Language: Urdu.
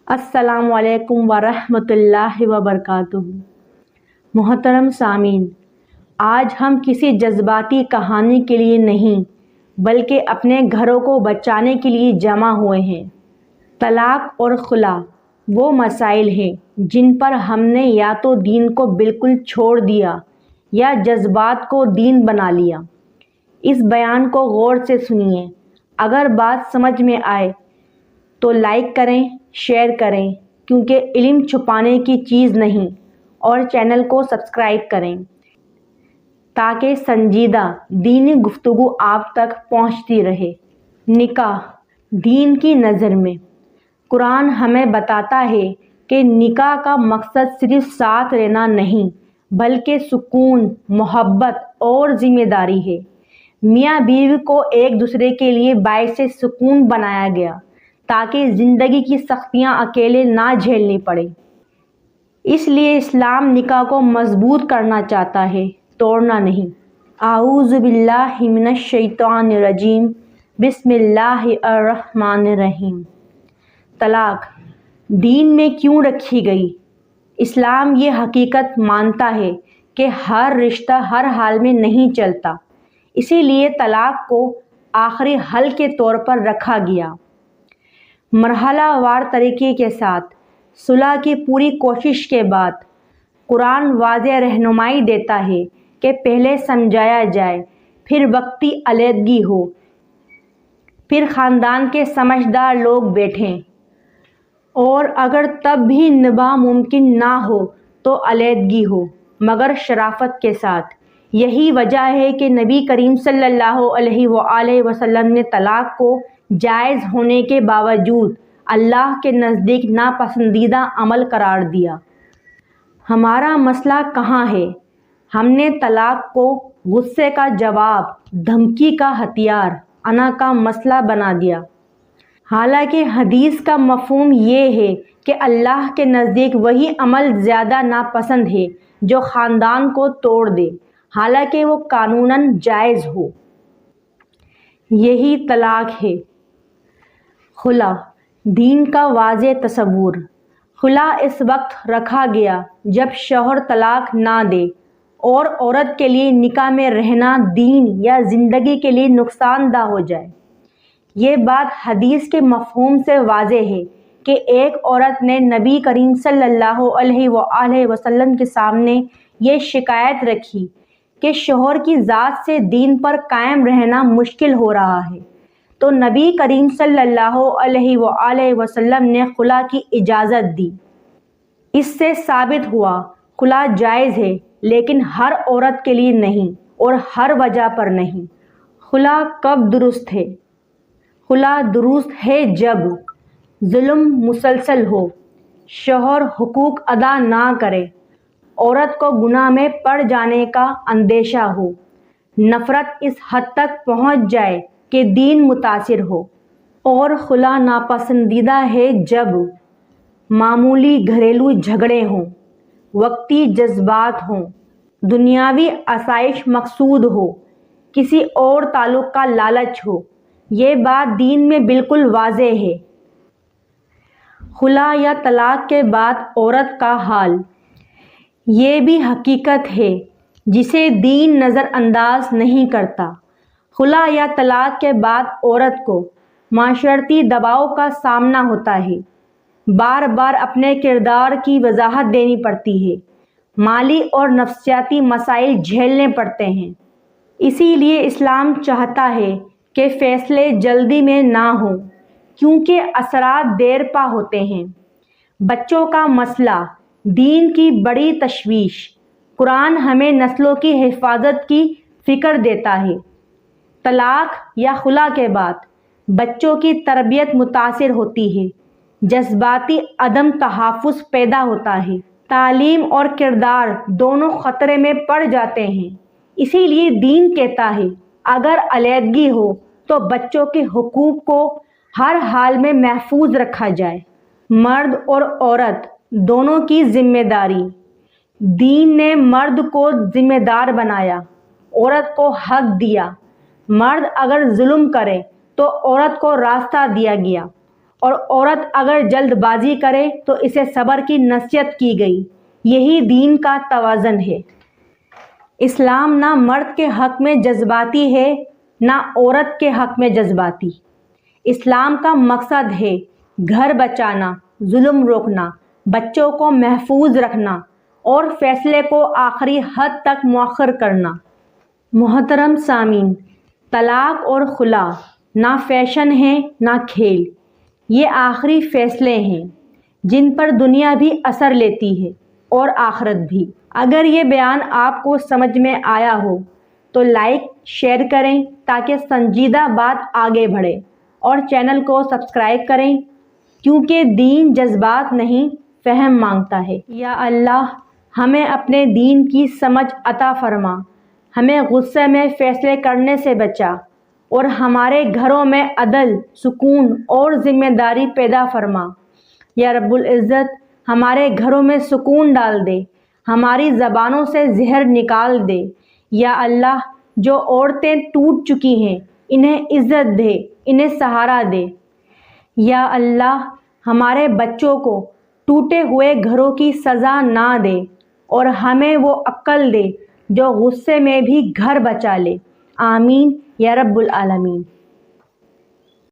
السلام علیکم ورحمۃ اللہ وبرکاتہ۔ محترم سامعین، آج ہم کسی جذباتی کہانی کے لیے نہیں بلکہ اپنے گھروں کو بچانے کے لیے جمع ہوئے ہیں۔ طلاق اور خلا وہ مسائل ہیں جن پر ہم نے یا تو دین کو بالکل چھوڑ دیا یا جذبات کو دین بنا لیا۔ اس بیان کو غور سے سنیے، اگر بات سمجھ میں آئے تو لائک کریں، شیئر کریں، کیونکہ علم چھپانے کی چیز نہیں، اور چینل کو سبسکرائب کریں تاکہ سنجیدہ دینی گفتگو آپ تک پہنچتی رہے۔ نکاح دین کی نظر میں قرآن ہمیں بتاتا ہے کہ نکاح کا مقصد صرف ساتھ رہنا نہیں بلکہ سکون، محبت اور ذمہ داری ہے۔ میاں بیوی کو ایک دوسرے کے لیے باعث سکون بنایا گیا تاکہ زندگی کی سختیاں اکیلے نہ جھیلنی پڑے۔ اس لیے اسلام نکاح کو مضبوط کرنا چاہتا ہے، توڑنا نہیں۔ اعوذ باللہ من الشیطان الرجیم، بسم اللہ الرحمن الرحیم۔ طلاق دین میں کیوں رکھی گئی؟ اسلام یہ حقیقت مانتا ہے کہ ہر رشتہ ہر حال میں نہیں چلتا، اسی لیے طلاق کو آخری حل کے طور پر رکھا گیا۔ مرحلہ وار طریقے کے ساتھ صلح کی پوری کوشش کے بعد قرآن واضح رہنمائی دیتا ہے کہ پہلے سمجھایا جائے، پھر وقتی علیحدگی ہو، پھر خاندان کے سمجھدار لوگ بیٹھیں، اور اگر تب بھی نبھا ممکن نہ ہو تو علیحدگی ہو، مگر شرافت کے ساتھ۔ یہی وجہ ہے کہ نبی کریم صلی اللہ علیہ وآلہ وسلم نے طلاق کو جائز ہونے کے باوجود اللہ کے نزدیک ناپسندیدہ عمل قرار دیا۔ ہمارا مسئلہ کہاں ہے؟ ہم نے طلاق کو غصے کا جواب، دھمکی کا ہتھیار، انا کا مسئلہ بنا دیا۔ حالانکہ حدیث کا مفہوم یہ ہے کہ اللہ کے نزدیک وہی عمل زیادہ ناپسند ہے جو خاندان کو توڑ دے، حالانکہ وہ قانوناً جائز ہو۔ یہی طلاق ہے۔ خلا دین کا واضح تصور۔ خلا اس وقت رکھا گیا جب شوہر طلاق نہ دے اور عورت کے لیے نکاح میں رہنا دین یا زندگی کے لیے نقصان دہ ہو جائے۔ یہ بات حدیث کے مفہوم سے واضح ہے کہ ایک عورت نے نبی کریم صلی اللہ علیہ وآلہ وسلم کے سامنے یہ شکایت رکھی کہ شوہر کی ذات سے دین پر قائم رہنا مشکل ہو رہا ہے، تو نبی کریم صلی اللہ علیہ وآلہ وسلم نے خلا کی اجازت دی۔ اس سے ثابت ہوا خلا جائز ہے، لیکن ہر عورت کے لیے نہیں اور ہر وجہ پر نہیں۔ خلا کب درست ہے؟ خلا درست ہے جب ظلم مسلسل ہو، شوہر حقوق ادا نہ کرے، عورت کو گناہ میں پڑ جانے کا اندیشہ ہو، نفرت اس حد تک پہنچ جائے کہ دین متاثر ہو۔ اور خلا ناپسندیدہ ہے جب معمولی گھریلو جھگڑے ہوں، وقتی جذبات ہوں، دنیاوی آسائش مقصود ہو، کسی اور تعلق کا لالچ ہو۔ یہ بات دین میں بالکل واضح ہے۔ خلا یا طلاق کے بعد عورت کا حال، یہ بھی حقیقت ہے جسے دین نظر انداز نہیں کرتا۔ خلا یا طلاق کے بعد عورت کو معاشرتی دباؤ کا سامنا ہوتا ہے، بار بار اپنے کردار کی وضاحت دینی پڑتی ہے، مالی اور نفسیاتی مسائل جھیلنے پڑتے ہیں۔ اسی لیے اسلام چاہتا ہے کہ فیصلے جلدی میں نہ ہوں، کیونکہ اثرات دیر پا ہوتے ہیں۔ بچوں کا مسئلہ دین کی بڑی تشویش۔ قرآن ہمیں نسلوں کی حفاظت کی فکر دیتا ہے۔ طلاق یا خلا کے بعد بچوں کی تربیت متاثر ہوتی ہے، جذباتی عدم تحفظ پیدا ہوتا ہے، تعلیم اور کردار دونوں خطرے میں پڑ جاتے ہیں۔ اسی لیے دین کہتا ہے اگر علیحدگی ہو تو بچوں کے حقوق کو ہر حال میں محفوظ رکھا جائے۔ مرد اور عورت دونوں کی ذمہ داری۔ دین نے مرد کو ذمہ دار بنایا، عورت کو حق دیا۔ مرد اگر ظلم کرے تو عورت کو راستہ دیا گیا، اور عورت اگر جلد بازی کرے تو اسے صبر کی نصیحت کی گئی۔ یہی دین کا توازن ہے۔ اسلام نہ مرد کے حق میں جذباتی ہے نہ عورت کے حق میں جذباتی۔ اسلام کا مقصد ہے گھر بچانا، ظلم روکنا، بچوں کو محفوظ رکھنا اور فیصلے کو آخری حد تک مؤخر کرنا۔ محترم سامعین، طلاق اور خلا نہ فیشن ہے نہ کھیل، یہ آخری فیصلے ہیں جن پر دنیا بھی اثر لیتی ہے اور آخرت بھی۔ اگر یہ بیان آپ کو سمجھ میں آیا ہو تو لائک شیئر کریں تاکہ سنجیدہ بات آگے بڑھے، اور چینل کو سبسکرائب کریں کیونکہ دین جذبات نہیں فہم مانگتا ہے۔ یا اللہ، ہمیں اپنے دین کی سمجھ عطا فرما، ہمیں غصے میں فیصلے کرنے سے بچا اور ہمارے گھروں میں عدل، سکون اور ذمہ داری پیدا فرما۔ یا رب العزت، ہمارے گھروں میں سکون ڈال دے، ہماری زبانوں سے زہر نکال دے۔ یا اللہ، جو عورتیں ٹوٹ چکی ہیں انہیں عزت دے، انہیں سہارا دے۔ یا اللہ، ہمارے بچوں کو ٹوٹے ہوئے گھروں کی سزا نہ دے اور ہمیں وہ عقل دے جو غصے میں بھی گھر بچا لے۔ آمین یا رب العالمین۔